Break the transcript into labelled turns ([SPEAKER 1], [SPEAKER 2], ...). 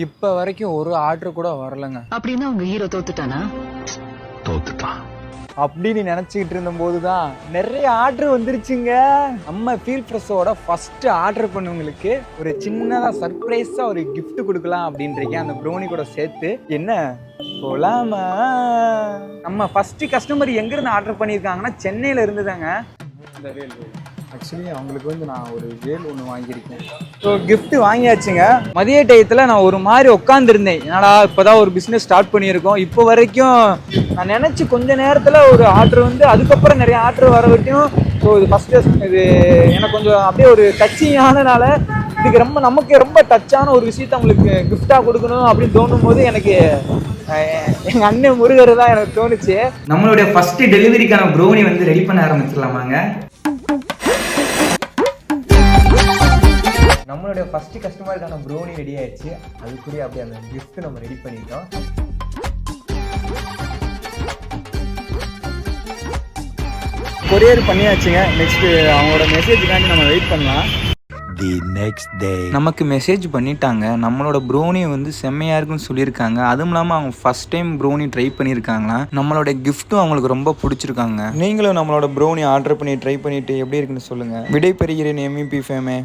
[SPEAKER 1] இப்ப வரைக்கும் ஒரு ஆர்டர் கூட வரலங்க.
[SPEAKER 2] அப்படின்னா உங்க ஹீரோ தோத்துட்டானா?
[SPEAKER 3] தோத்துட்டான்
[SPEAKER 1] அப்படின்னு நினைச்சிட்டு இருந்த போதுதான் நிறைய ஆர்டர் வந்துருச்சுங்க. நம்ம ஃபீல் ஃப்ரெஷ்ஷோட ஃபர்ஸ்ட் ஆர்டர் பண்ணவங்களுக்கு ஒரு சின்னதா சர்ப்ரைஸா ஒரு gift கொடுக்கலாம் அப்படின்றீங்க, அந்த ப்ரௌனி கூட சேர்த்து. என்ன போலாமா? நம்ம ஃபர்ஸ்ட் கஸ்டமர் எங்க இருந்து ஆர்டர் பண்ணியிருக்காங்கன்னா சென்னையில இருந்து தாங்க. இந்த வேல் ஆக்சுவலி அவங்களுக்கு வந்து நான் ஒரு வேல் ஒன்று வாங்கியிருக்கேன். ஸோ கிஃப்ட் வாங்கியாச்சுங்க. மதிய டயத்தில் நான் ஒரு மாதிரி உட்காந்துருந்தேன், என்னடா இப்போதான் ஒரு பிஸ்னஸ் ஸ்டார்ட் பண்ணியிருக்கோம், இப்போ வரைக்கும் நான் நினச்சி கொஞ்ச நேரத்தில் ஒரு ஆர்டர் வந்து அதுக்கப்புறம் நிறைய ஆர்டர் வர வரைக்கும். ஸோ இது ஃபஸ்ட்டு இது எனக்கு கொஞ்சம் அப்படியே ஒரு டச்சிங்கானனால இதுக்கு நமக்கு ரொம்ப டச்சான ஒரு விஷயத்த அவங்களுக்கு கிஃப்டாக கொடுக்கணும் அப்படின்னு தோணும் போது எனக்கு எங்கள் அண்ணன் முருகர் தான் எனக்கு தோணுச்சு. நம்மளுடைய ஃபர்ஸ்ட் டெலிவரிக்கான ப்ரௌனி வந்து ரெடி பண்ண ஆரம்பிச்சிடலாமாங்க. நம்மளுடைய ஃபர்ஸ்ட் கஸ்டமருக்கான ப்ரௌனி ரெடி ஆயிடுச்சு. அதுக்குரிய அப்படியே அந்த கிஃப்ட் நம்ம ரெடி பண்ணிட்டோம். கொரியர் பண்ணியாச்சுங்க. நெக்ஸ்ட் அவங்களோட மெசேஜுக்காண்டி நம்ம வெயிட் பண்ணலாம்.
[SPEAKER 3] தி நெக்ஸ்ட் டே
[SPEAKER 1] நமக்கு மெசேஜ் பண்ணிட்டாங்க, நம்மளோட ப்ரௌனி வந்து செம்மையாக இருக்குன்னு சொல்லியிருக்காங்க. அதுவும் இல்லாமல் அவங்க ஃபர்ஸ்ட் டைம் ப்ரௌனி ட்ரை பண்ணியிருக்காங்களாம். நம்மளோட கிஃப்ட்டும் அவங்களுக்கு ரொம்ப பிடிச்சிருக்காங்க. நீங்களும் நம்மளோட ப்ரௌனி ஆர்டர் பண்ணி ட்ரை பண்ணிட்டு எப்படி இருக்குன்னு சொல்லுங்கள். விடை பெறுகிறேன் MVP ஃபேமே.